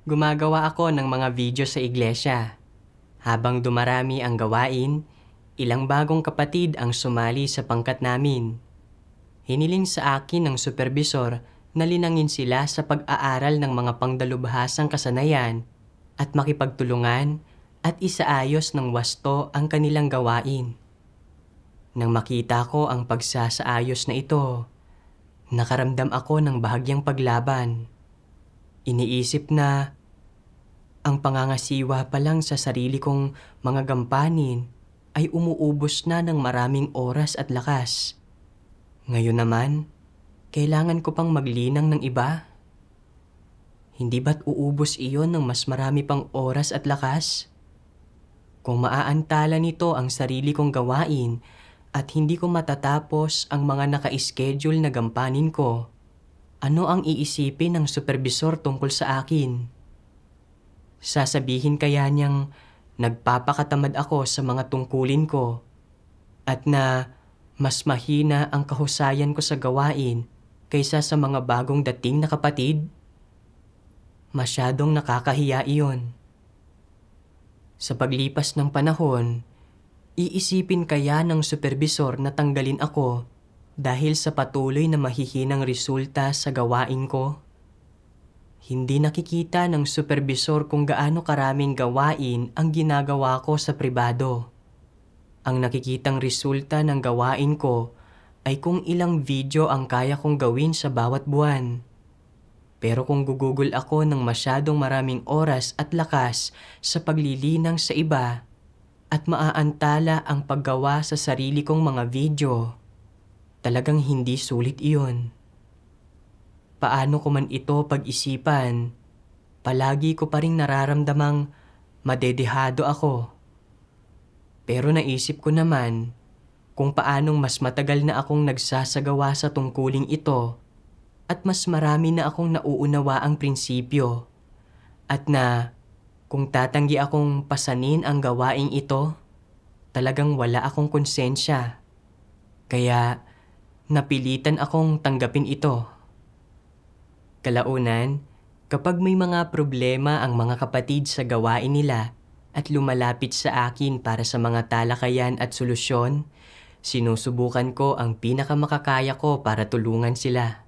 Gumagawa ako ng mga video sa iglesia. Habang dumarami ang gawain, ilang bagong kapatid ang sumali sa pangkat namin. Hiniling sa akin ng supervisor na linangin sila sa pag-aaral ng mga pangdalubhasang kasanayan at makipagtulungan at isaayos ng wasto ang kanilang gawain. Nang makita ko ang pagsasaayos na ito, nakaramdam ako ng bahagyang paglaban. Iniisip na ang pangangasiwa pa lang sa sarili kong mga gampanin ay umuubos na ng maraming oras at lakas. Ngayon naman, kailangan ko pang maglinang ng iba. Hindi ba't uubos iyon ng mas marami pang oras at lakas? Kung maaantala nito ang sarili kong gawain at hindi ko matatapos ang mga naka-schedule na gampanin ko, ano ang iisipin ng supervisor tungkol sa akin? Sasabihin kaya niyang nagpapakatamad ako sa mga tungkulin ko at na mas mahina ang kahusayan ko sa gawain kaysa sa mga bagong dating na kapatid? Masyadong nakakahiya iyon. Sa paglipas ng panahon, iisipin kaya ng supervisor na tanggalin ako dahil sa patuloy na mahihinang resulta sa gawain ko? Hindi nakikita ng supervisor kung gaano karaming gawain ang ginagawa ko sa pribado. Ang nakikitang resulta ng gawain ko ay kung ilang video ang kaya kong gawin sa bawat buwan. Pero kung gugugol ako ng masyadong maraming oras at lakas sa paglilinang sa iba at maaantala ang paggawa sa sarili kong mga video, talagang hindi sulit iyon. Paano ko man ito pag-isipan, palagi ko pa rin nararamdamang madedehado ako. Pero naisip ko naman kung paanong mas matagal na akong nagsasagawa sa tungkuling ito at mas marami na akong nauunawa ang prinsipyo at na kung tatanggi akong pasanin ang gawaing ito, talagang wala akong konsensya. Kaya napilitan akong tanggapin ito. Kalaunan, kapag may mga problema ang mga kapatid sa gawain nila at lumalapit sa akin para sa mga talakayan at solusyon, sinusubukan ko ang pinakamakakaya ko para tulungan sila.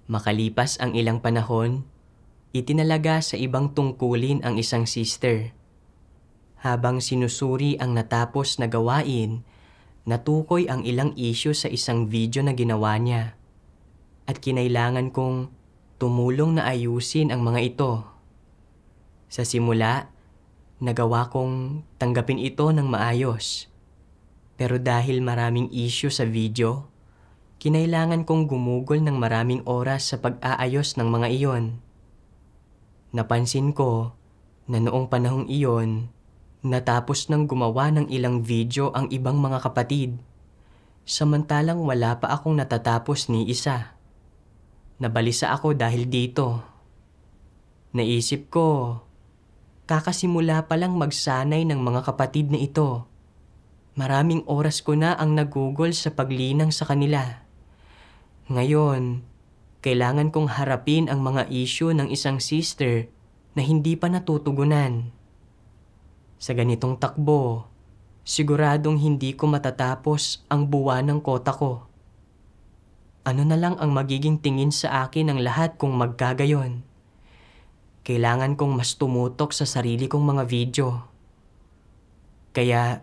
Makalipas ang ilang panahon, itinalaga sa ibang tungkulin ang isang sister. Habang sinusuri ang natapos na gawain, natukoy ang ilang issue sa isang video na ginawa niya. At kinailangan kong tumulong na ayusin ang mga ito. Sa simula, nagawa kong tanggapin ito ng maayos. Pero dahil maraming issue sa video, kinailangan kong gumugol ng maraming oras sa pag-aayos ng mga iyon. Napansin ko na noong panahong iyon, natapos nang gumawa ng ilang video ang ibang mga kapatid, samantalang wala pa akong natatapos ni isa. Nabalisa ako dahil dito. Naisip ko, kakasimula pa lang magsanay ng mga kapatid na ito. Maraming oras ko na ang nagugol sa paglinang sa kanila. Ngayon, kailangan kong harapin ang mga issue ng isang sister na hindi pa natutugunan. Sa ganitong takbo, siguradong hindi ko matatapos ang buwan ng kota ko. Ano na lang ang magiging tingin sa akin ng lahat kung magkagayon? Kailangan kong mas tumutok sa sarili kong mga video. Kaya,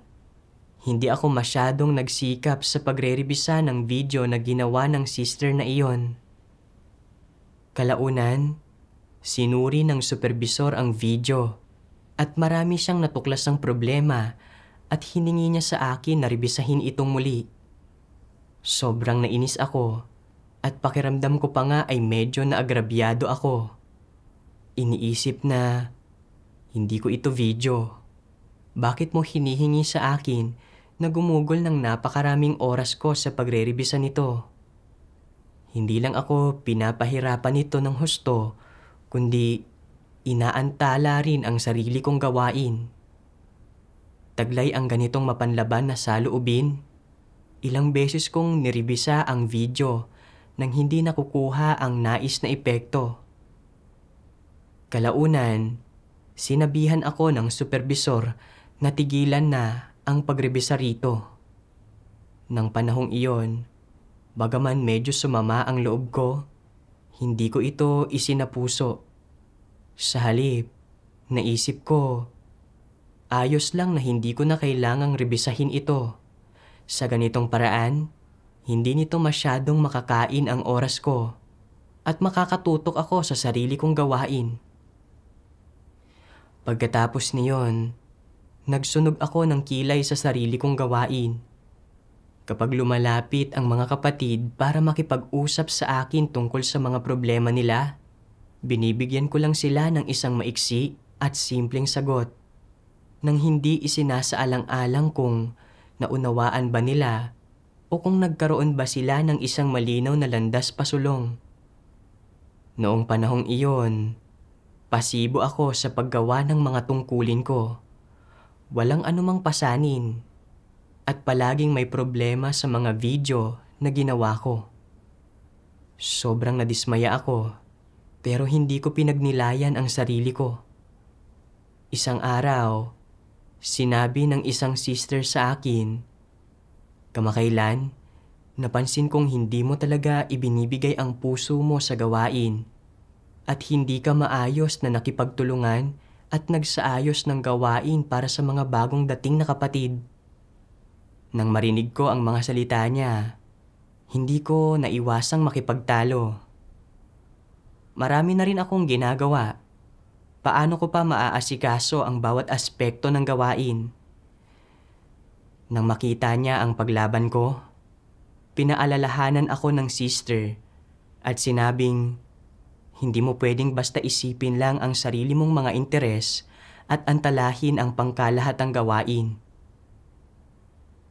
hindi ako masyadong nagsikap sa pagre-rebisa ng video na ginawa ng sister na iyon. Kalaunan, sinuri ng supervisor ang video at marami siyang natuklasang problema at hiningi niya sa akin na rebisahin itong muli. Sobrang nainis ako at pakiramdam ko pa nga ay medyo naagrabyado ako. Iniisip na, hindi ko ito video. Bakit mo hinihingi sa akin na gumugol ng napakaraming oras ko sa pagre-rebisa nito? Hindi lang ako pinapahirapan nito ng husto, kundi inaantala rin ang sarili kong gawain. Taglay ang ganitong mapanlaban na saloobin. Ilang beses kong nirebisa ang video nang hindi nakukuha ang nais na epekto. Kalaunan, sinabihan ako ng supervisor na tigilan na ang pagrebisa rito. Nang panahong iyon, bagaman medyo sumama ang loob ko, hindi ko ito isinapuso. Sa halip, naisip ko, ayos lang na hindi ko na kailangang rebisahin ito. Sa ganitong paraan, hindi nito masyadong makakain ang oras ko at makakatutok ako sa sarili kong gawain. Pagkatapos niyon, nagsunog ako ng kilay sa sarili kong gawain. Kapag lumalapit ang mga kapatid para makipag-usap sa akin tungkol sa mga problema nila, binibigyan ko lang sila ng isang maiksi at simpleng sagot nang hindi isinasaalang-alang kung naunawaan ba nila o kung nagkaroon ba sila ng isang malinaw na landas pasulong. Noong panahong iyon, pasibo ako sa paggawa ng mga tungkulin ko. Walang anumang pasanin at palaging may problema sa mga video na ginawa ko. Sobrang nadismaya ako pero hindi ko pinagnilayan ang sarili ko. Isang araw, sinabi ng isang sister sa akin, "Kamakailan, napansin kong hindi mo talaga ibinibigay ang puso mo sa gawain at hindi ka maayos na nakipagtulungan at nagsaayos ng gawain para sa mga bagong dating na kapatid." Nang marinig ko ang mga salita niya, hindi ko naiwasang makipagtalo. Marami na rin akong ginagawa. Paano ko pa maaasikaso ang bawat aspekto ng gawain? Nang makita niya ang paglaban ko, pinaalalahanan ako ng sister at sinabing, hindi mo pwedeng basta isipin lang ang sarili mong mga interes at antalahin ang pangkalahatang gawain.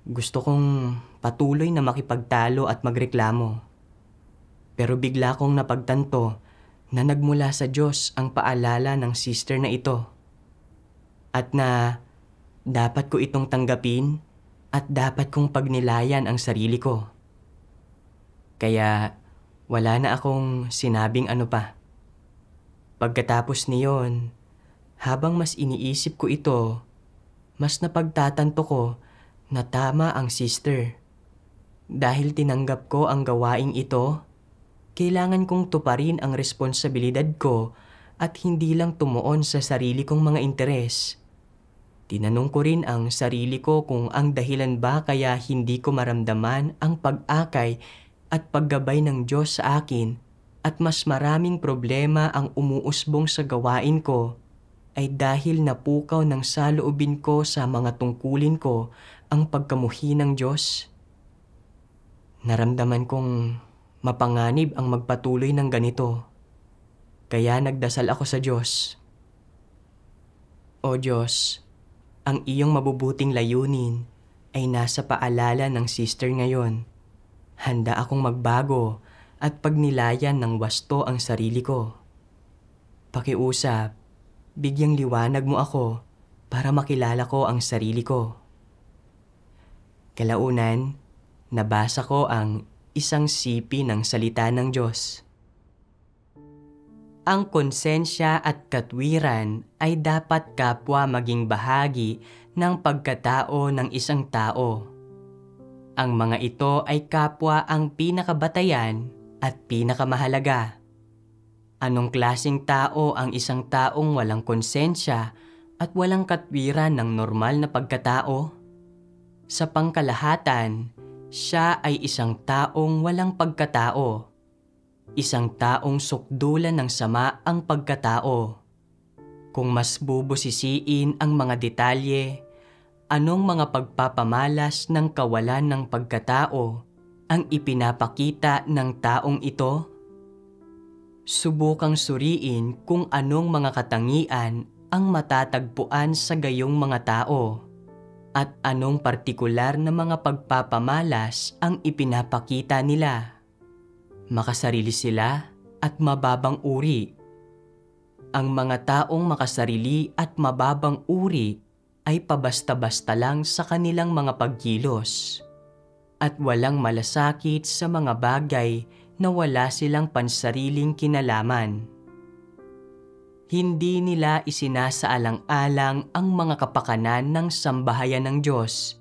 Gusto kong patuloy na makipagtalo at magreklamo. Pero bigla kong napagtanto na nagmula sa Diyos ang paalala ng sister na ito. At na dapat ko itong tanggapin at dapat kong pagnilayan ang sarili ko. Kaya wala na akong sinabing ano pa. Pagkatapos niyon, habang mas iniisip ko ito, mas napagtatanto ko na tama ang sister. Dahil tinanggap ko ang gawaing ito, kailangan kong tuparin ang responsibilidad ko at hindi lang tumuon sa sarili kong mga interes. Tinanong ko rin ang sarili ko kung ang dahilan ba kaya hindi ko maramdaman ang pag-akay at paggabay ng Diyos sa akin at mas maraming problema ang umuusbong sa gawain ko ay dahil napukaw ng saloobin ko sa mga tungkulin ko ang pagkamuhi ng Diyos. Naramdaman kong mapanganib ang magpatuloy ng ganito. Kaya nagdasal ako sa Diyos. O Diyos, ang iyong mabubuting layunin ay nasa paalala ng sister ngayon. Handa akong magbago at pagnilayan ng wasto ang sarili ko. Pakiusap, bigyang liwanag mo ako para makilala ko ang sarili ko. Kalaunan, nabasa ko ang isang sipi ng salita ng Diyos. Ang konsensya at katwiran ay dapat kapwa maging bahagi ng pagkatao ng isang tao. Ang mga ito ay kapwa ang pinakabatayan at pinakamahalaga. Anong klaseng tao ang isang taong walang konsensya at walang katwiran ng normal na pagkatao? Sa pangkalahatan, siya ay isang taong walang pagkatao. Isang taong sukdulan ng sama ang pagkatao. Kung mas bubusisiin ang mga detalye, anong mga pagpapamalas ng kawalan ng pagkatao ang ipinapakita ng taong ito? Subukang suriin kung anong mga katangian ang matatagpuan sa gayong mga tao at anong partikular na mga pagpapamalas ang ipinapakita nila. Makasarili sila at mababang uri. Ang mga taong makasarili at mababang uri ay pabasta-basta lang sa kanilang mga pagkilos at walang malasakit sa mga bagay na wala silang pansariling kinalaman. Hindi nila isinasaalang-alang ang mga kapakanan ng sambahayan ng Diyos,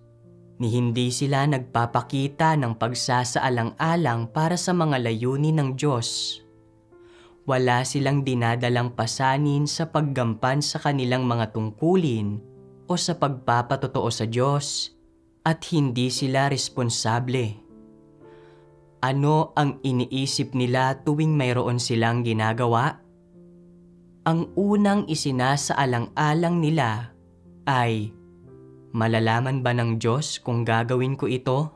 ni hindi sila nagpapakita ng pagsasaalang-alang para sa mga layunin ng Diyos. Wala silang dinadalang pasanin sa paggampan sa kanilang mga tungkulin o sa pagpapatotoo sa Diyos, at hindi sila responsable. Ano ang iniisip nila tuwing mayroon silang ginagawa? Ang unang isinasaalang-alang nila ay, malalaman ba ng Diyos kung gagawin ko ito?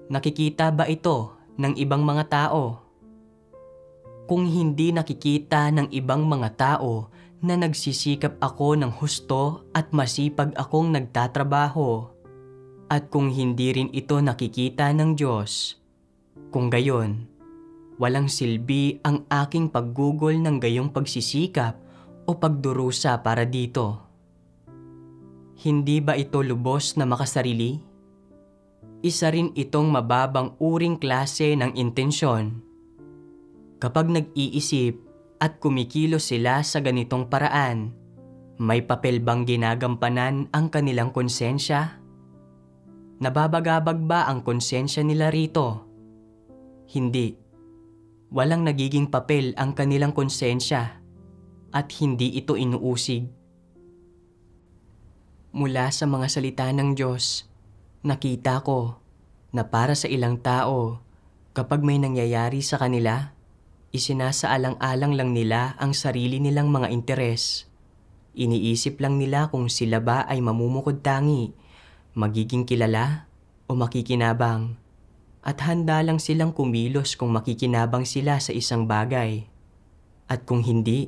Nakikita ba ito ng ibang mga tao? Kung hindi nakikita ng ibang mga tao na nagsisikap ako ng husto at masipag akong nagtatrabaho, at kung hindi rin ito nakikita ng Diyos, kung gayon, walang silbi ang aking paggugol ng gayong pagsisikap o pagdurusa para dito. Hindi ba ito lubos na makasarili? Isa rin itong mababang uring klase ng intensyon. Kapag nag-iisip at kumikilos sila sa ganitong paraan, may papel bang ginagampanan ang kanilang konsensya? Nababagabag ba ang konsensya nila rito? Hindi. Walang nagiging papel ang kanilang konsensya at hindi ito inuusig. Mula sa mga salita ng Diyos, nakita ko na para sa ilang tao, kapag may nangyayari sa kanila, isinasaalang-alang lang nila ang sarili nilang mga interes. Iniisip lang nila kung sila ba ay mamumukod-tangi, magiging kilala o makikinabang. At handa lang silang kumilos kung makikinabang sila sa isang bagay. At kung hindi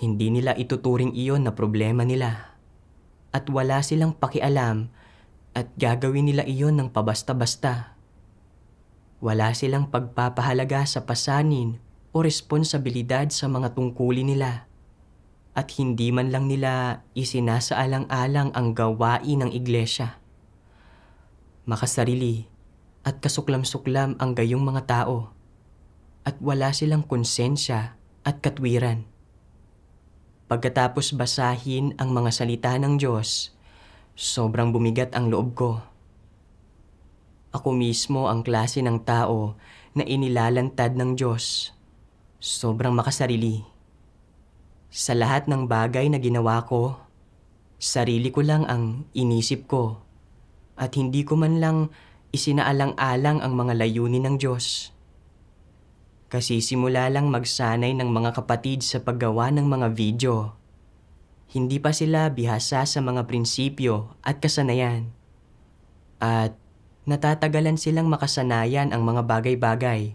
nila ituturing iyon na problema nila. At wala silang pakialam at gagawin nila iyon ng pabasta-basta. Wala silang pagpapahalaga sa pasanin o responsibilidad sa mga tungkulin nila. At hindi man lang nila isinasaalang-alang ang gawain ng iglesia. Makasarili at kasuklam-suklam ang gayong mga tao, at wala silang konsensya at katwiran. Pagkatapos basahin ang mga salita ng Diyos, sobrang bumigat ang loob ko. Ako mismo ang klase ng tao na inilalantad ng Diyos. Sobrang makasarili. Sa lahat ng bagay na ginawa ko, sarili ko lang ang inisip ko, at hindi ko man lang isinaalang-alang ang mga layunin ng Diyos. Kasi simula lang magsanay ng mga kapatid sa paggawa ng mga video. Hindi pa sila bihasa sa mga prinsipyo at kasanayan. At natatagalan silang makasanayan ang mga bagay-bagay.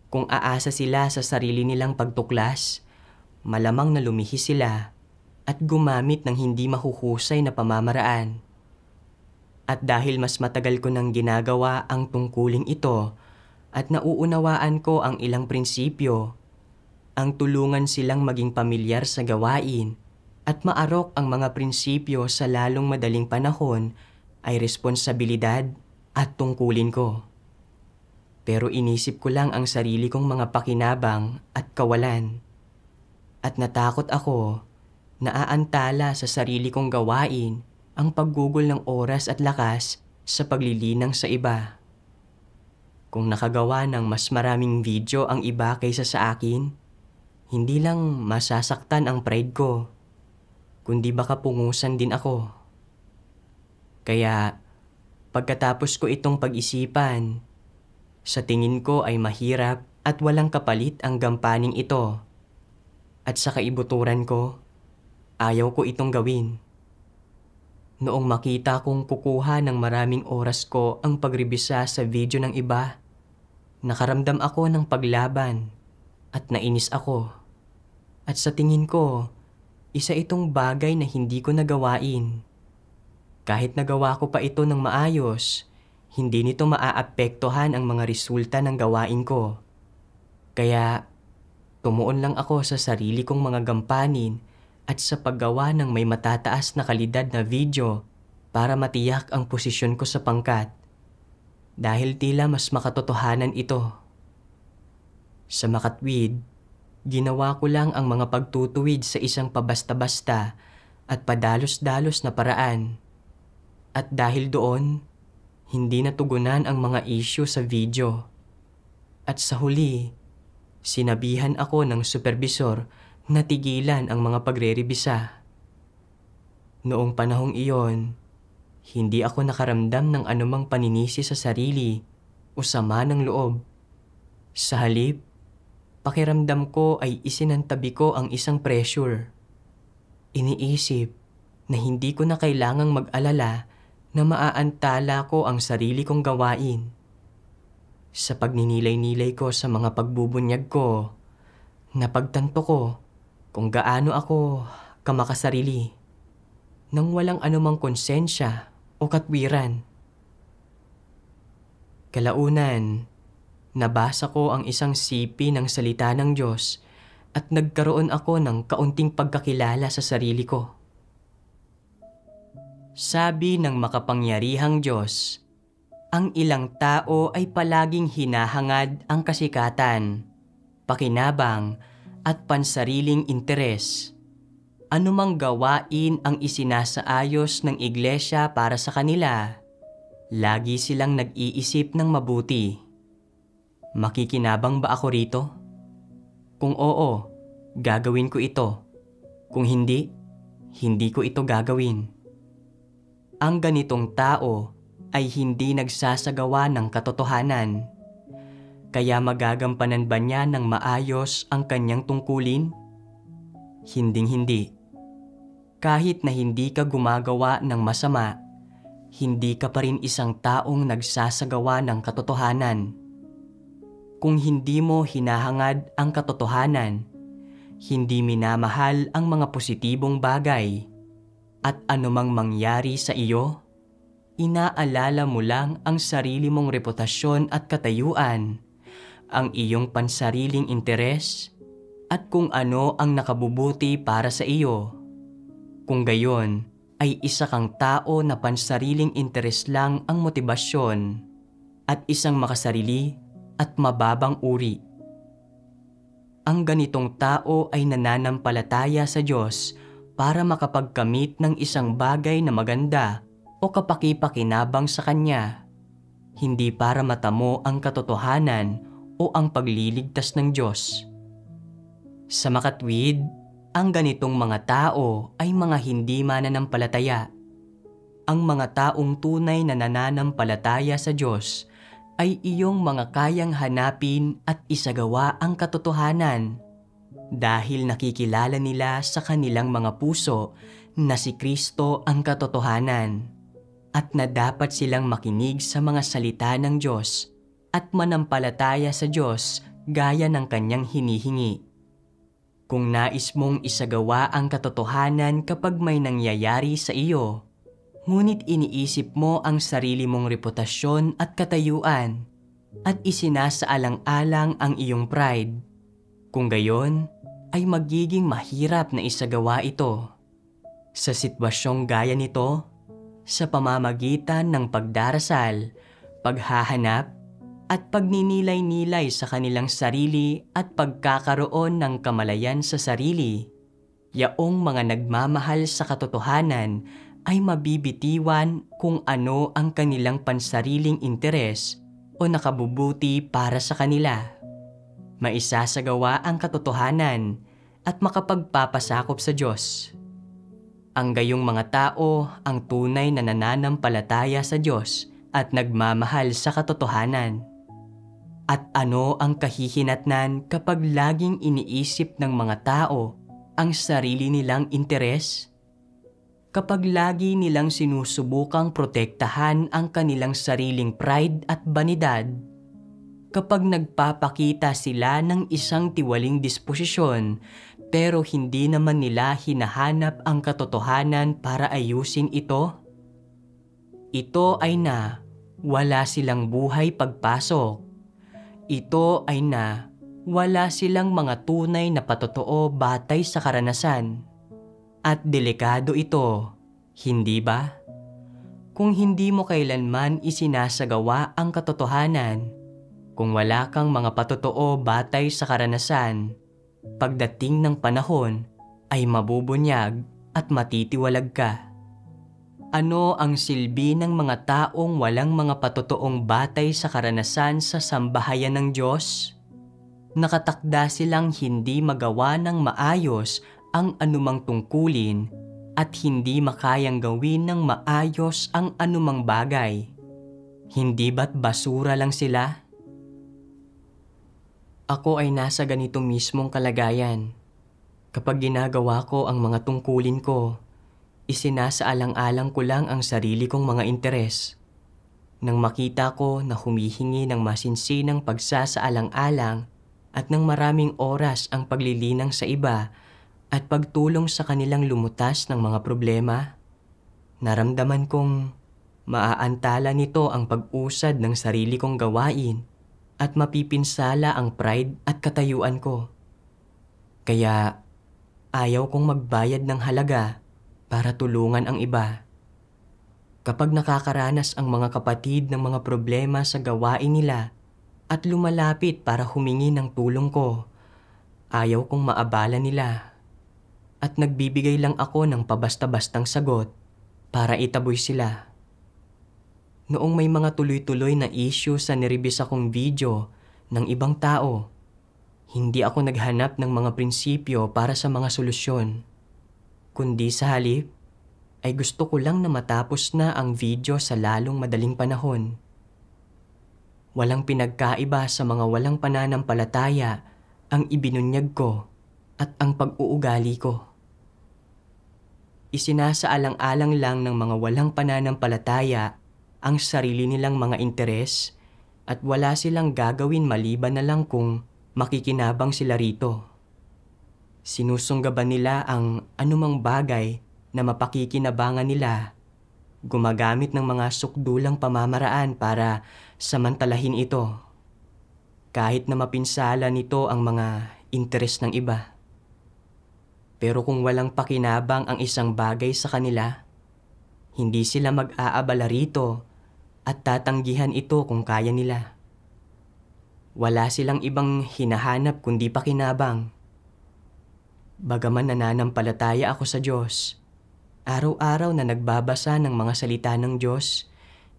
Kung aasa sila sa sarili nilang pagtuklas, malamang na lumihis sila at gumamit ng hindi mahuhusay na pamamaraan. At dahil mas matagal ko nang ginagawa ang tungkuling ito at nauunawaan ko ang ilang prinsipyo, ang tulungan silang maging pamilyar sa gawain at maarok ang mga prinsipyo sa lalong madaling panahon ay responsibilidad at tungkulin ko. Pero inisip ko lang ang sarili kong mga pakinabang at kawalan. At natakot ako na aantala sa sarili kong gawain ang paggugol ng oras at lakas sa paglilinang sa iba. Kung nakagawa ng mas maraming video ang iba kaysa sa akin, hindi lang masasaktan ang pride ko, kundi baka pungusan din ako. Kaya pagkatapos ko itong pag-isipan, sa tingin ko ay mahirap at walang kapalit ang gampaning ito. At sa kaibuturan ko, ayaw ko itong gawin. Noong makita kong kukuha ng maraming oras ko ang pagrebisa sa video ng iba, nakaramdam ako ng paglaban at nainis ako. At sa tingin ko, isa itong bagay na hindi ko nagawain. Kahit nagawa ko pa ito ng maayos, hindi nito maaapektuhan ang mga resulta ng gawain ko. Kaya tumuon lang ako sa sarili kong mga gampanin at sa paggawa ng may matataas na kalidad na video para matiyak ang posisyon ko sa pangkat. Dahil tila mas makatotohanan ito. Sa makatwid, Ginawa ko lang ang mga pagtutuwid sa isang pabasta-basta at padalos-dalos na paraan. At dahil doon, hindi natugunan ang mga issue sa video. At sa huli, sinabihan ako ng supervisor na tigilan ang mga pagre-rebisa. Noong panahong iyon, hindi ako nakaramdam ng anumang paninisi sa sarili o sama ng loob. Sa halip, pakiramdam ko ay isinantabi ko ang isang pressure. Iniisip na hindi ko na kailangang mag-alala na maaantala ko ang sarili kong gawain. Sa pagninilay-nilay ko sa mga pagbubunyag ko, napagtanto ko kung gaano ako kamakasarili nang walang anumang konsensya o katwiran. Kalaunan, nabasa ko ang isang sipi ng salita ng Diyos at nagkaroon ako ng kaunting pagkakilala sa sarili ko. Sabi ng makapangyarihang Diyos, ang ilang tao ay palaging hinahangad ang kasikatan, pakinabang at pansariling interes. Anumang gawain ang isinasaayos ng iglesia para sa kanila, lagi silang nag-iisip ng mabuti. Makikinabang ba ako rito? Kung oo, gagawin ko ito. Kung hindi, hindi ko ito gagawin. Ang ganitong tao ay hindi nagsasagawa ng katotohanan. Kaya magagampanan ba niya ng maayos ang kanyang tungkulin? Hinding-hindi. Kahit na hindi ka gumagawa ng masama, hindi ka pa rin isang taong nagsasagawa ng katotohanan. Kung hindi mo hinahangad ang katotohanan, hindi minamahal ang mga positibong bagay, at anumang mangyari sa iyo, inaalala mo lang ang sarili mong reputasyon at katayuan, ang iyong pansariling interes, at kung ano ang nakabubuti para sa iyo. Kung gayon, ay isa kang tao na pansariling interes lang ang motibasyon, at isang makasarili at mababang uri. Ang ganitong tao ay nananampalataya sa Diyos para makapagkamit ng isang bagay na maganda o kapaki-pakinabang sa Kanya, hindi para matamo ang katotohanan o ang pagliligtas ng Diyos. Sa makatwid, ang ganitong mga tao ay mga hindi mananampalataya. Ang mga taong tunay na nananampalataya sa Diyos ay iyong mga kayang hanapin at isagawa ang katotohanan dahil nakikilala nila sa kanilang mga puso na si Kristo ang katotohanan at na dapat silang makinig sa mga salita ng Diyos at manampalataya sa Diyos gaya ng kanyang hinihingi. Kung nais mong isagawa ang katotohanan kapag may nangyayari sa iyo, ngunit iniisip mo ang sarili mong reputasyon at katayuan at isinasaalang-alang ang iyong pride, kung gayon, ay magiging mahirap na isagawa ito. Sa sitwasyong gaya nito, sa pamamagitan ng pagdarasal, paghahanap, at pagninilay-nilay sa kanilang sarili at pagkakaroon ng kamalayan sa sarili, yaong mga nagmamahal sa katotohanan ay mabibitiwan kung ano ang kanilang pansariling interes o nakabubuti para sa kanila. Maisasagawa ang katotohanan at makapagpapasakop sa Diyos. Ang gayong mga tao ang tunay na nananampalataya sa Diyos at nagmamahal sa katotohanan. At ano ang kahihinatnan kapag laging iniisip ng mga tao ang sarili nilang interes? Kapag lagi nilang sinusubukang protektahan ang kanilang sariling pride at banidad, kapag nagpapakita sila ng isang tiwaling disposisyon pero hindi naman nila hinahanap ang katotohanan para ayusin ito, ito ay na wala silang buhay pagpasok. Ito ay na wala silang mga tunay na patotoo batay sa karanasan. At delikado ito, hindi ba? Kung hindi mo kailanman isinasagawa ang katotohanan, kung wala kang mga patotoo batay sa karanasan, Pagdating ng panahon ay mabubunyag at matitiwalag ka. Ano ang silbi ng mga taong walang mga patotoong batay sa karanasan sa sambahayan ng Diyos? Nakatakda silang hindi magawa ng maayos ang anumang tungkulin at hindi makayang gawin ng maayos ang anumang bagay. Hindi ba't basura lang sila? Ako ay nasa ganito mismong kalagayan. Kapag ginagawa ko ang mga tungkulin ko, isinasaalang-alang ko lang ang sarili kong mga interes. Nang makita ko na humihingi ng masinsinang pagsasaalang-alang at ng maraming oras ang paglilinang sa iba at pagtulong sa kanilang lumutas ng mga problema, naramdaman kong maaantala nito ang pag-usad ng sarili kong gawain at mapipinsala ang pride at katayuan ko. Kaya ayaw kong magbayad ng halaga para tulungan ang iba. Kapag nakakaranas ang mga kapatid ng mga problema sa gawain nila at lumalapit para humingi ng tulong ko, ayaw kong maabala nila. At nagbibigay lang ako ng pabasta-bastang sagot para itaboy sila. Noong may mga tuloy-tuloy na issue sa niribis akong video ng ibang tao, hindi ako naghanap ng mga prinsipyo para sa mga solusyon. Kundi sa halip, ay gusto ko lang na matapos na ang video sa lalong madaling panahon. Walang pinagkaiba sa mga walang pananampalataya ang ibinunyag ko at ang pag-uugali ko. Isinasaalang-alang lang ng mga walang pananampalataya ang sarili nilang mga interes at wala silang gagawin maliban na lang kung makikinabang sila rito. Sinusunggaban nila ang anumang bagay na mapakikinabangan nila, gumagamit ng mga sukdulang pamamaraan para samantalahin ito, kahit na mapinsala nito ang mga interes ng iba. Pero kung walang pakinabang ang isang bagay sa kanila, hindi sila mag-aabala rito at tatanggihan ito kung kaya nila. Wala silang ibang hinahanap kundi pakinabang. Bagaman nananampalataya ako sa Diyos, araw-araw na nagbabasa ng mga salita ng Diyos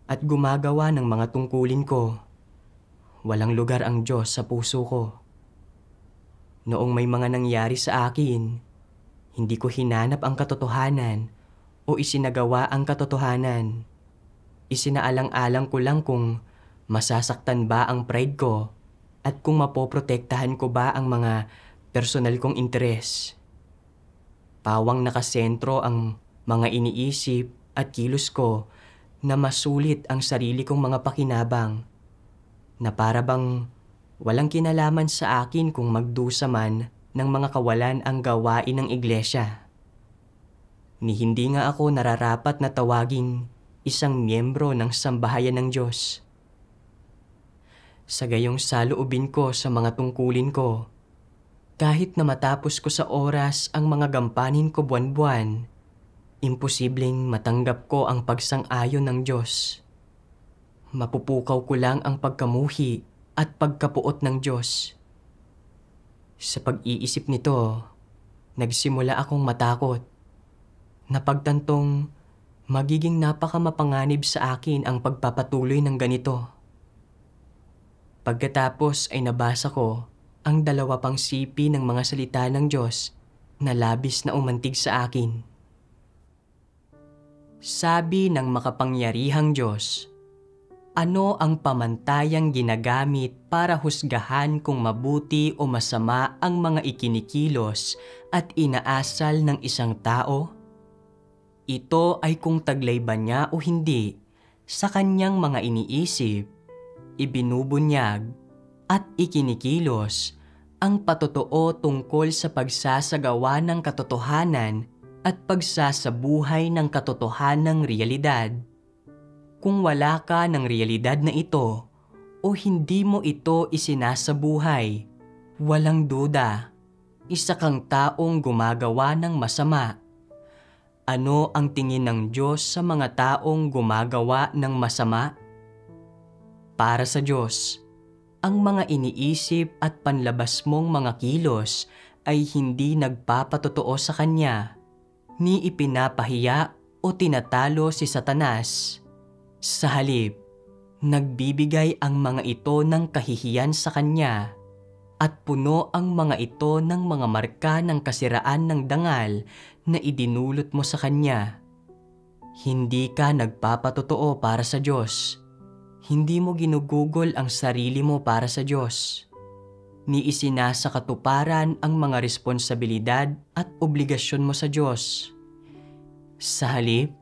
at gumagawa ng mga tungkulin ko, walang lugar ang Diyos sa puso ko. Noong may mga nangyari sa akin, hindi ko hinanap ang katotohanan o isinagawa ang katotohanan. Isinaalang-alang ko lang kung masasaktan ba ang pride ko at kung mapoprotektahan ko ba ang mga personal kong interes. Pawang nakasentro ang mga iniisip at kilos ko na masulit ang sarili kong mga pakinabang, na para bang walang kinalaman sa akin kung magdusa man ng mga kawalan ang gawain ng iglesia. Ni hindi nga ako nararapat na tawaging isang miyembro ng sambahayan ng Diyos. Sa gayong saloobin ko sa mga tungkulin ko, kahit na matapos ko sa oras ang mga gampanin ko buwan-buwan, imposibleng matanggap ko ang pagsang-ayon ng Diyos. Mapupukaw ko lang ang pagkamuhi at pagkapuot ng Diyos. Sa pag-iisip nito, nagsimula akong matakot. Napagtantong magiging napakamapanganib sa akin ang pagpapatuloy ng ganito. Pagkatapos ay nabasa ko ang 2 pang sipi ng mga salita ng Diyos na labis na umantig sa akin. Sabi ng makapangyarihang Diyos, ano ang pamantayang ginagamit para husgahan kung mabuti o masama ang mga ikinikilos at inaasal ng isang tao? Ito ay kung taglay ba niya o hindi sa kanyang mga iniisip, ibinubunyag at ikinikilos ang patotoo tungkol sa pagsasagawa ng katotohanan at pagsasabuhay ng katotohanang realidad. Kung wala ka ng realidad na ito o hindi mo ito isinasabuhay, walang duda, isa kang taong gumagawa ng masama. Ano ang tingin ng Diyos sa mga taong gumagawa ng masama? Para sa Diyos, ang mga iniisip at panlabas mong mga kilos ay hindi nagpapatotoo sa kanya, ni ipinapahiya o tinatalo si Satanas. Sa halip, nagbibigay ang mga ito ng kahihiyan sa kanya at puno ang mga ito ng mga marka ng kasiraan ng dangal na idinulot mo sa kanya. Hindi ka nagpapatotoo para sa Diyos. Hindi mo ginugugol ang sarili mo para sa Diyos. Ni isinasakatuparan ang mga responsibilidad at obligasyon mo sa Diyos. Sa halip,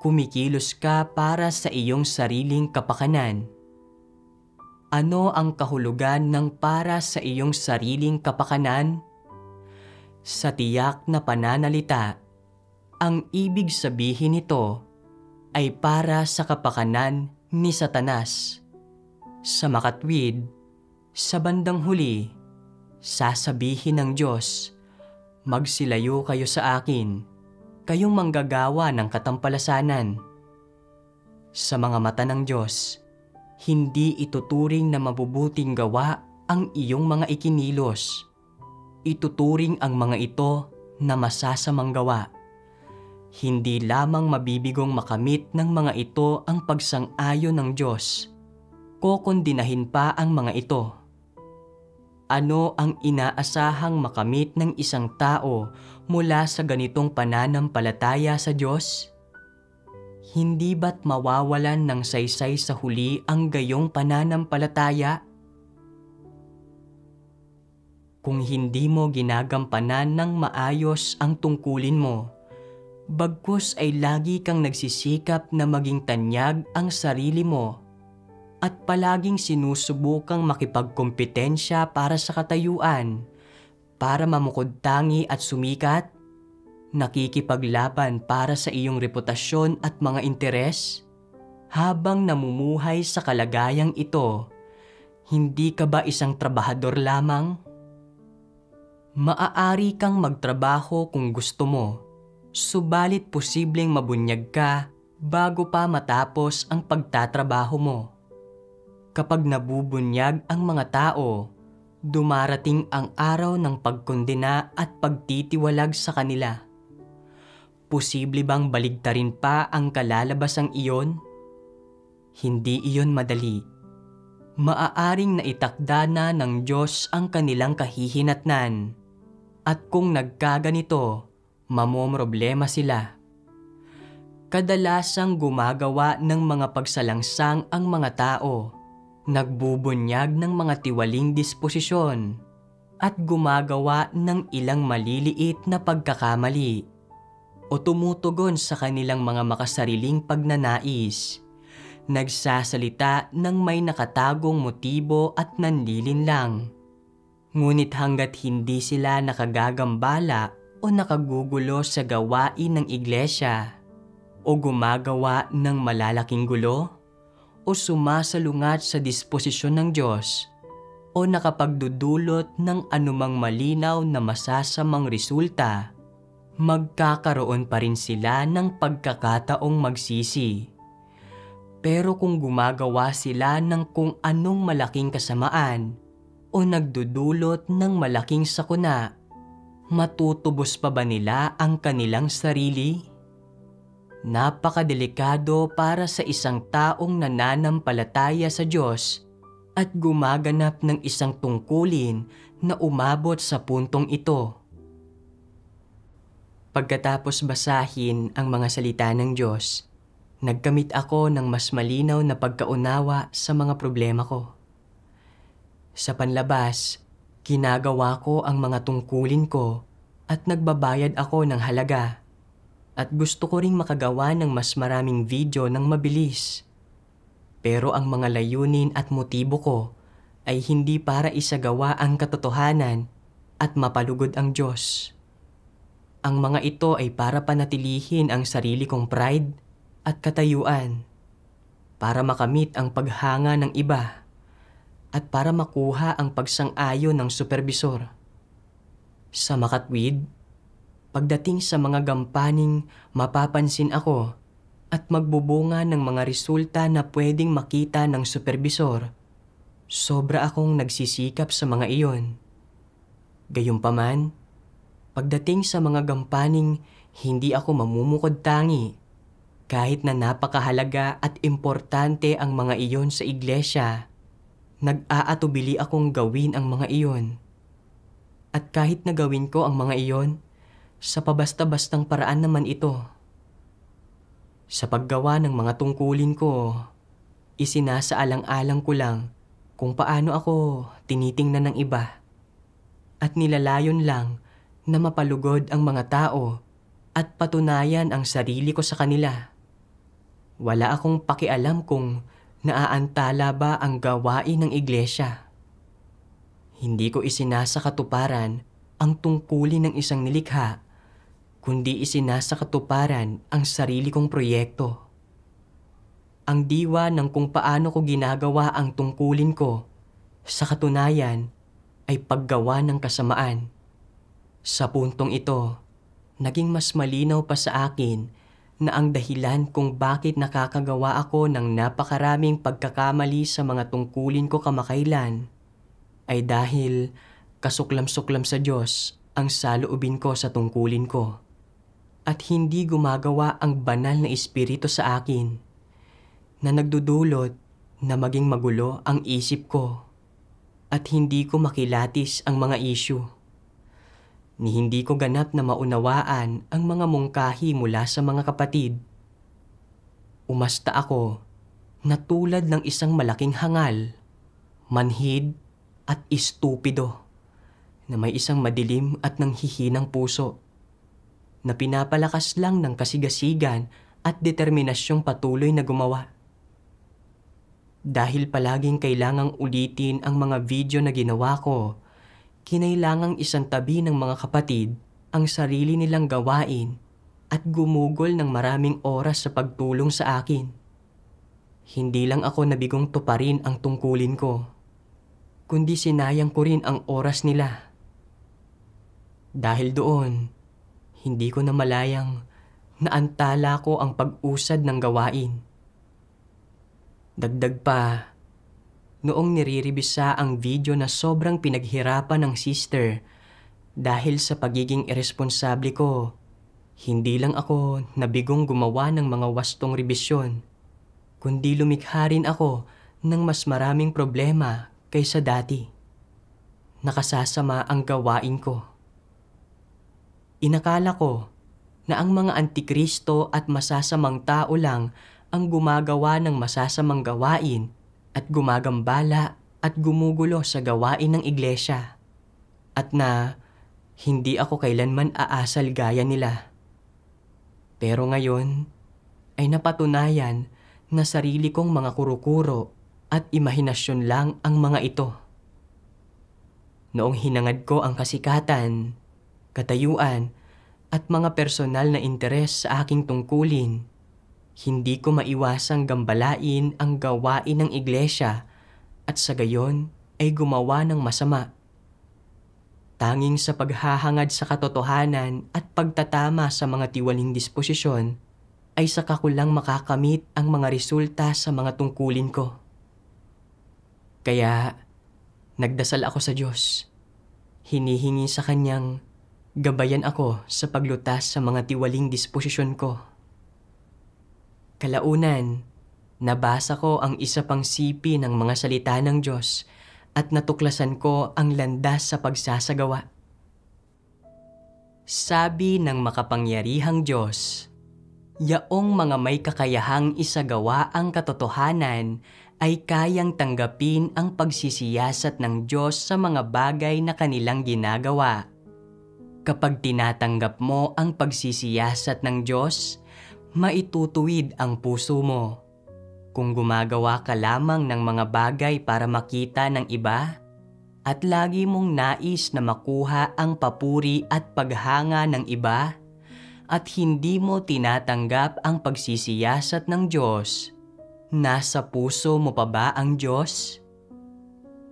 kumikilos ka para sa iyong sariling kapakanan. Ano ang kahulugan ng para sa iyong sariling kapakanan? Sa tiyak na pananalita, ang ibig sabihin nito ay para sa kapakanan ni Satanas. Sa makatwid, sa bandang huli, sasabihin ng Diyos, "Magsilayo kayo sa akin, kayong manggagawa ng katampalasanan." Sa mga mata ng Diyos, hindi ituturing na mabubuting gawa ang iyong mga ikinilos. Ituturing ang mga ito na masasamang gawa. Hindi lamang mabibigong makamit ng mga ito ang pagsang-ayon ng Diyos, kokondinahin pa ang mga ito. Ano ang inaasahang makamit ng isang tao mula sa ganitong pananampalataya sa Diyos? Hindi ba't mawawalan ng saysay sa huli ang gayong pananampalataya? Kung hindi mo ginagampanan ng maayos ang tungkulin mo, bagkus ay lagi kang nagsisikap na maging tanyag ang sarili mo at palaging sinusubukang makipagkompetensya para sa katayuan, para mamukod-tangi at sumikat, nakikipaglaban para sa iyong reputasyon at mga interes, habang namumuhay sa kalagayang ito, hindi ka ba isang trabahador lamang? Maaari kang magtrabaho kung gusto mo, subalit posibleng mabunyag ka bago pa matapos ang pagtatrabaho mo. Kapag nabubunyag ang mga tao, dumarating ang araw ng pagkondena at pagtitiwalag sa kanila. Posible bang baligtarin pa ang kalalabasang iyon? Hindi iyon madali. Maaaring naitakda na ng Diyos ang kanilang kahihinatnan, at kung nagkaganito, mamomroblema sila. Kadalasang gumagawa ng mga pagsalangsang ang mga tao, nagbubunyag ng mga tiwaling disposisyon, at gumagawa ng ilang maliliit na pagkakamali, o tumutugon sa kanilang mga makasariling pagnanais, nagsasalita ng may nakatagong motibo at nanlilinlang. Ngunit hanggat hindi sila nakagagambala o nakagugulo sa gawain ng iglesia, o gumagawa ng malalaking gulo, o sumasalungat sa disposisyon ng Diyos, o nakapagdudulot ng anumang malinaw na masasamang resulta, magkakaroon pa rin sila ng pagkakataong magsisi. Pero kung gumagawa sila ng kung anong malaking kasamaan o nagdudulot ng malaking sakuna, matutubos pa ba nila ang kanilang sarili? Napakadelikado para sa isang taong nananampalataya sa Diyos at gumaganap ng isang tungkulin na umabot sa puntong ito. Pagkatapos basahin ang mga salita ng Diyos, nagkamit ako ng mas malinaw na pagkaunawa sa mga problema ko. Sa panlabas, ginagawa ko ang mga tungkulin ko at nagbabayad ako ng halaga. At gusto ko ring makagawa ng mas maraming video ng mabilis. Pero ang mga layunin at motibo ko ay hindi para isagawa ang katotohanan at mapalugod ang Diyos. Ang mga ito ay para panatilihin ang sarili kong pride at katayuan, para makamit ang paghanga ng iba, at para makuha ang pagsang-ayon ng superbisor. Sa makatwid, pagdating sa mga gampaning mapapansin ako at magbubunga ng mga resulta na pwedeng makita ng superbisor, sobra akong nagsisikap sa mga iyon. Gayunpaman, pagdating sa mga gampaning hindi ako mamumukod tangi, kahit na napakahalaga at importante ang mga iyon sa iglesia, nag-aatubili akong gawin ang mga iyon. At kahit na gawin ko ang mga iyon, sa pabasta-bastang paraan naman ito. Sa paggawa ng mga tungkulin ko, isinasaalang-alang ko lang kung paano ako tinitingnan ng iba. At nilalayon lang na mapalugod ang mga tao at patunayan ang sarili ko sa kanila. Wala akong pakialam kung naaantala ba ang gawain ng iglesia. Hindi ko isinasakatuparan ang tungkulin ng isang nilikha, kundi isinasakatuparan ang sarili kong proyekto. Ang diwa ng kung paano ko ginagawa ang tungkulin ko, sa katunayan, ay paggawa ng kasamaan. Sa puntong ito, naging mas malinaw pa sa akin na ang dahilan kung bakit nakakagawa ako ng napakaraming pagkakamali sa mga tungkulin ko kamakailan ay dahil kasuklam-suklam sa Diyos ang saloobin ko sa tungkulin ko at hindi gumagawa ang banal na espiritu sa akin na nagdudulot na maging magulo ang isip ko at hindi ko makilatis ang mga issue. Ni hindi ko ganap na maunawaan ang mga mungkahi mula sa mga kapatid. Umasta ako na tulad ng isang malaking hangal, manhid at estupido na may isang madilim at nanghihinang puso na pinapalakas lang ng kasigasigan at determinasyong patuloy na gumawa. Dahil palaging kailangang ulitin ang mga video na ginawa ko, kinailangang isang tabi ng mga kapatid ang sarili nilang gawain at gumugol ng maraming oras sa pagtulong sa akin. Hindi lang ako nabigong tuparin ang tungkulin ko, kundi sinayang ko rin ang oras nila. Dahil doon, hindi ko na malayang naantala ko ang pag-usad ng gawain. Dagdag pa, noong niriribisa ang video na sobrang pinaghirapan ng sister dahil sa pagiging irresponsable ko, hindi lang ako nabigong gumawa ng mga wastong ribisyon, kundi lumikha rin ako ng mas maraming problema kaysa dati. Nakasasama ang gawain ko. Inakala ko na ang mga antikristo at masasamang tao lang ang gumagawa ng masasamang gawain at gumagambala at gumugulo sa gawain ng iglesia at na hindi ako kailanman aasal gaya nila. Pero ngayon ay napatunayan na sarili kong mga kurukuro at imahinasyon lang ang mga ito. Noong hinangad ko ang kasikatan, katayuan at mga personal na interes sa aking tungkulin, hindi ko maiwasang gambalain ang gawain ng iglesia at sa gayon ay gumawa ng masama. Tanging sa paghahangad sa katotohanan at pagtatama sa mga tiwaling disposisyon ay saka ko lang makakamit ang mga resulta sa mga tungkulin ko. Kaya nagdasal ako sa Diyos. Hinihingi sa Kanyang gabayan ako sa paglutas sa mga tiwaling disposisyon ko. Kalaunan, nabasa ko ang isa pang sipi ng mga salita ng Diyos at natuklasan ko ang landas sa pagsasagawa. Sabi ng makapangyarihang Diyos, yaong mga may kakayahang isagawa ang katotohanan ay kayang tanggapin ang pagsisiyasat ng Diyos sa mga bagay na kanilang ginagawa. Kapag tinatanggap mo ang pagsisiyasat ng Diyos, maitutuwid ang puso mo. Kung gumagawa ka lamang ng mga bagay para makita ng iba, at lagi mong nais na makuha ang papuri at paghanga ng iba, at hindi mo tinatanggap ang pagsisiyasat ng Diyos, nasa puso mo pa ba ang Diyos?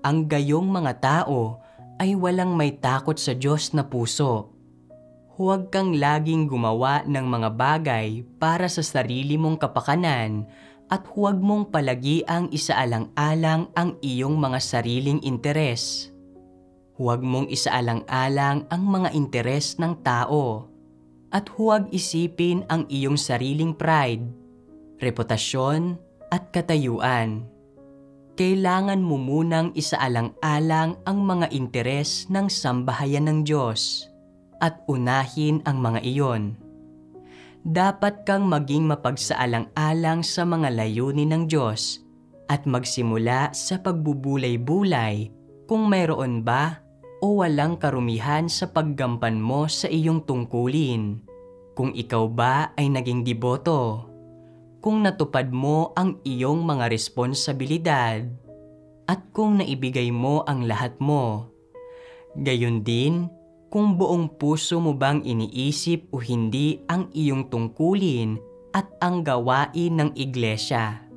Ang gayong mga tao ay walang may takot sa Diyos na puso. Huwag kang laging gumawa ng mga bagay para sa sarili mong kapakanan at huwag mong palagi ang isaalang-alang ang iyong mga sariling interes. Huwag mong isaalang-alang ang mga interes ng tao at huwag isipin ang iyong sariling pride, reputasyon at katayuan. Kailangan mo munang isaalang-alang ang mga interes ng sambahayan ng Diyos at unahin ang mga iyon. Dapat kang maging mapagsaalang-alang sa mga layunin ng Diyos at magsimula sa pagbubulay-bulay kung mayroon ba o walang karumihan sa paggampan mo sa iyong tungkulin. Kung ikaw ba ay naging deboto, kung natupad mo ang iyong mga responsibilidad, at kung naibigay mo ang lahat mo. Gayon din, kung buong puso mo bang iniisip o hindi ang iyong tungkulin at ang gawain ng iglesia.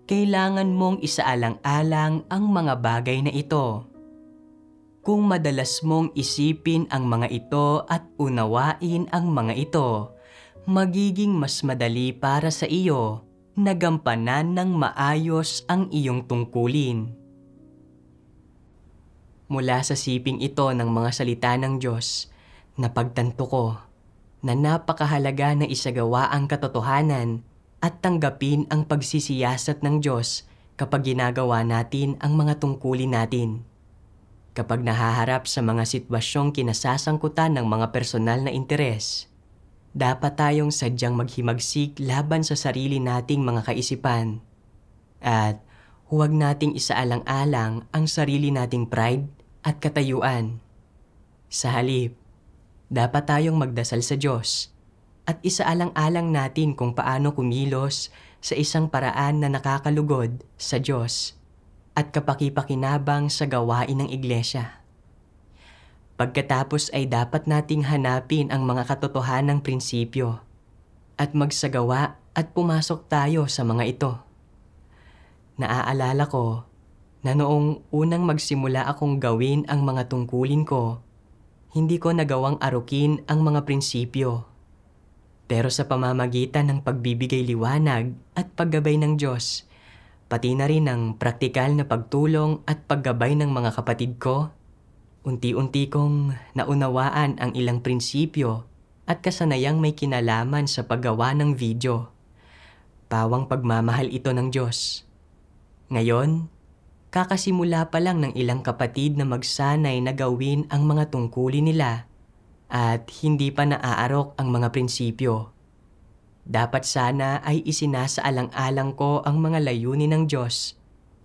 Kailangan mong isaalang-alang ang mga bagay na ito. Kung madalas mong isipin ang mga ito at unawain ang mga ito, magiging mas madali para sa iyo na gampanan ng maayos ang iyong tungkulin. Mula sa siping ito ng mga salita ng Diyos, napagtanto ko na napakahalaga na isagawa ang katotohanan at tanggapin ang pagsisiyasat ng Diyos kapag ginagawa natin ang mga tungkulin natin. Kapag nahaharap sa mga sitwasyong kinasasangkutan ng mga personal na interes, dapat tayong sadyang maghimagsik laban sa sarili nating mga kaisipan. At huwag nating isaalang-alang ang sarili nating pride at katayuan. Sa halip, dapat tayong magdasal sa Diyos at isaalang-alang natin kung paano kumilos sa isang paraan na nakakalugod sa Diyos at kapaki-pakinabang sa gawain ng iglesia. Pagkatapos ay dapat nating hanapin ang mga katotohanang prinsipyo at magsagawa at pumasok tayo sa mga ito. Naaalala ko na noong unang magsimula akong gawin ang mga tungkulin ko, hindi ko nagawang arukin ang mga prinsipyo. Pero sa pamamagitan ng pagbibigay liwanag at paggabay ng Diyos, pati na rin ang praktikal na pagtulong at paggabay ng mga kapatid ko, unti-unti kong naunawaan ang ilang prinsipyo at kasanayang may kinalaman sa paggawa ng video. Pawang pagmamahal ito ng Diyos. Ngayon, kakasimula pa lang ng ilang kapatid na magsanay na gawin ang mga tungkulin nila at hindi pa naaarok ang mga prinsipyo. Dapat sana ay isinasaalang-alang ko ang mga layunin ng Diyos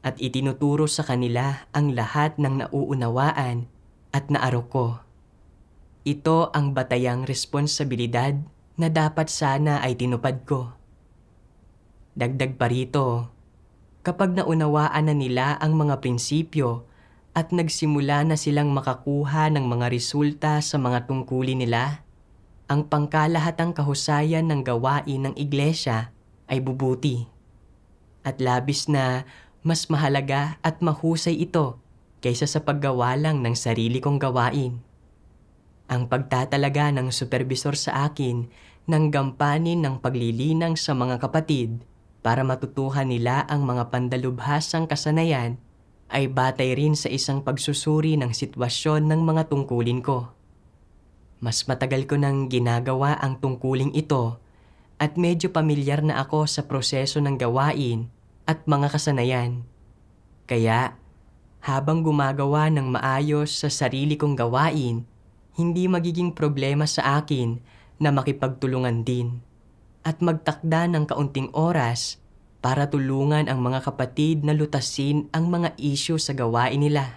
at itinuturo sa kanila ang lahat ng nauunawaan at naarok ko. Ito ang batayang responsibilidad na dapat sana ay tinupad ko. Dagdag pa rito, kapag naunawaan na nila ang mga prinsipyo at nagsimula na silang makakuha ng mga resulta sa mga tungkulin nila, ang pangkalahatang kahusayan ng gawain ng iglesia ay bubuti. At labis na mas mahalaga at mahusay ito kaysa sa paggawa lang ng sarili kong gawain. Ang pagtatalaga ng supervisor sa akin ng gampanin ng paglilinang sa mga kapatid para matutuhan nila ang mga pandalubhasang kasanayan ay batay rin sa isang pagsusuri ng sitwasyon ng mga tungkulin ko. Mas matagal ko nang ginagawa ang tungkuling ito at medyo pamilyar na ako sa proseso ng gawain at mga kasanayan. Kaya, habang gumagawa ng maayos sa sarili kong gawain, hindi magiging problema sa akin na makipagtulungan din at magtakda ng kaunting oras para tulungan ang mga kapatid na lutasin ang mga isyu sa gawain nila.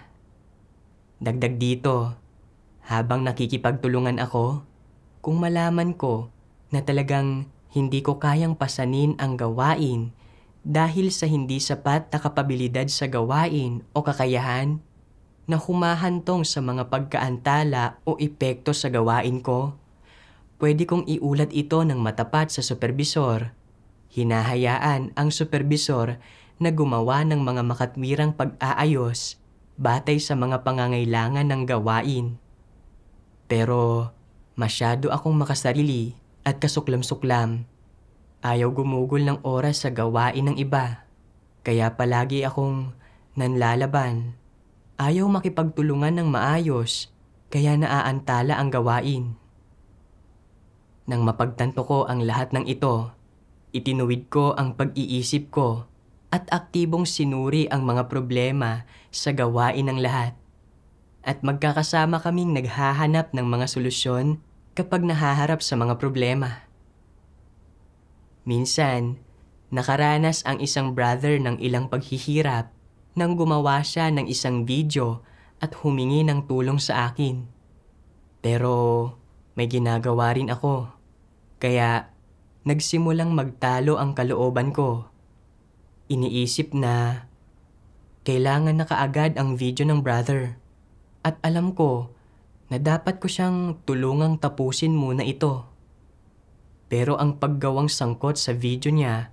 Dagdag dito, habang nakikipagtulungan ako, kung malaman ko na talagang hindi ko kayang pasanin ang gawain dahil sa hindi sapat na kapabilidad sa gawain o kakayahan na humahantong sa mga pagkaantala o epekto sa gawain ko, pwede kong iulat ito ng matapat sa supervisor. Hinahayaan ang supervisor na gumawa ng mga makatwirang pag-aayos batay sa mga pangangailangan ng gawain. Pero masyado akong makasarili at kasuklam-suklam. Ayaw gumugol ng oras sa gawain ng iba, kaya palagi akong nanlalaban ayaw makipagtulungan ng maayos, kaya naaantala ang gawain. Nang mapagtanto ko ang lahat ng ito, itinuwid ko ang pag-iisip ko at aktibong sinuri ang mga problema sa gawain ng lahat. At magkakasama kaming naghahanap ng mga solusyon kapag nahaharap sa mga problema. Minsan, nakaranas ang isang brother ng ilang paghihirap nang gumawa siya ng isang video at humingi ng tulong sa akin. Pero may ginagawa rin ako, kaya nagsimulang magtalo ang kalooban ko. Iniisip na kailangan na kaagad ang video ng brother at alam ko na dapat ko siyang tulungang tapusin muna ito. Pero ang paggawang sangkot sa video niya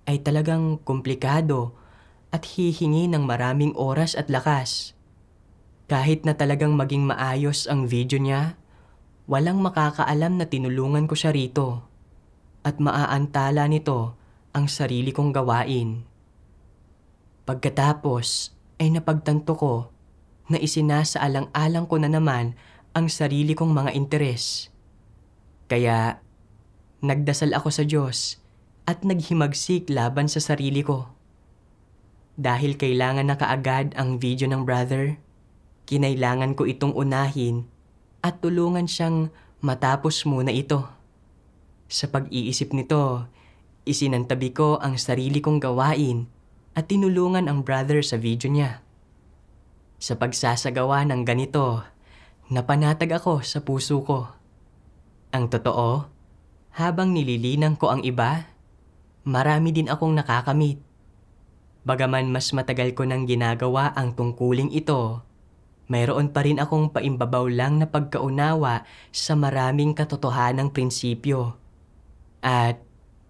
ay talagang komplikado at hihingi ng maraming oras at lakas. Kahit na talagang maging maayos ang video niya, walang makakaalam na tinulungan ko siya rito at maaantala nito ang sarili kong gawain. Pagkatapos ay napagtanto ko na isinasaalang-alang ko na naman ang sarili kong mga interes. Kaya nagdasal ako sa Diyos at naghimagsik laban sa sarili ko. Dahil kailangan na kaagad ang video ng brother, kinailangan ko itong unahin at tulungan siyang matapos muna ito. Sa pag-iisip nito, isinantabi ko ang sarili kong gawain at tinulungan ang brother sa video niya. Sa pagsasagawa ng ganito, napanatag ako sa puso ko. Ang totoo, habang nililinang ko ang iba, marami din akong nakakamit. Bagaman mas matagal ko nang ginagawa ang tungkuling ito, mayroon pa rin akong paimbabaw lang na pagkaunawa sa maraming katotohanang prinsipyo. At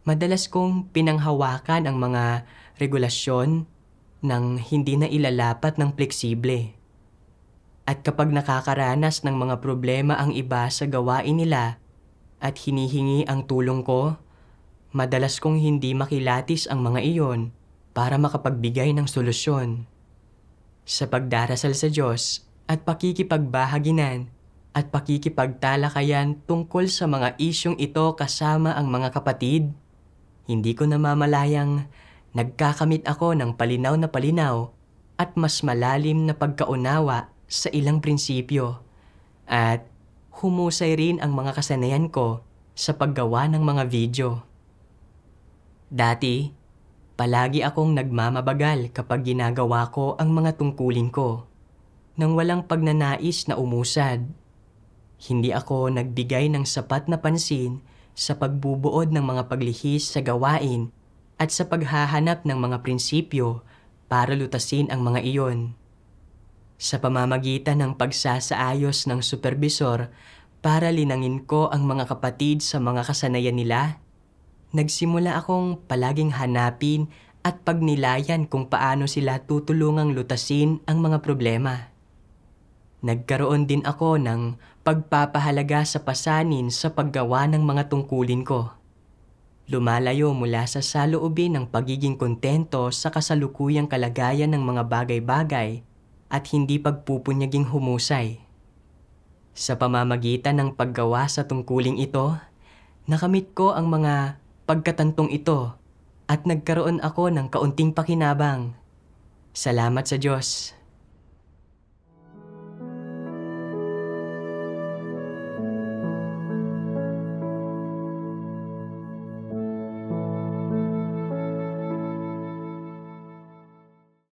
madalas kong pinanghawakan ang mga regulasyon nang hindi na ilalapat ng fleksible. At kapag nakakaranas ng mga problema ang iba sa gawain nila at hinihingi ang tulong ko, madalas kong hindi makilatis ang mga iyon para makapagbigay ng solusyon. Sa pagdarasal sa Diyos at pakikipagbahaginan at pakikipagtalakayan tungkol sa mga isyong ito kasama ang mga kapatid, hindi ko namamalayang nagkakamit ako ng palinaw at mas malalim na pagkaunawa sa ilang prinsipyo at humusay rin ang mga kasanayan ko sa paggawa ng mga video. Dati, palagi akong nagmamabagal kapag ginagawa ko ang mga tungkulin ko nang walang pagnanais na umusad. Hindi ako nagbigay ng sapat na pansin sa pagbubuod ng mga paglihis sa gawain at sa paghahanap ng mga prinsipyo para lutasin ang mga iyon. Sa pamamagitan ng pagsasaayos ng supervisor para linangin ko ang mga kapatid sa mga kasanayan nila, nagsimula akong palaging hanapin at pagnilayan kung paano sila tutulungang lutasin ang mga problema. Nagkaroon din ako ng pagpapahalaga sa pasanin sa paggawa ng mga tungkulin ko. Lumalayo mula sa saloobin ng pagiging kontento sa kasalukuyang kalagayan ng mga bagay-bagay at hindi pagpupunyaging humusay. Sa pamamagitan ng paggawa sa tungkuling ito, nakamit ko ang mga pagkatantong ito at nagkaroon ako ng kaunting pakinabang. Salamat sa Diyos.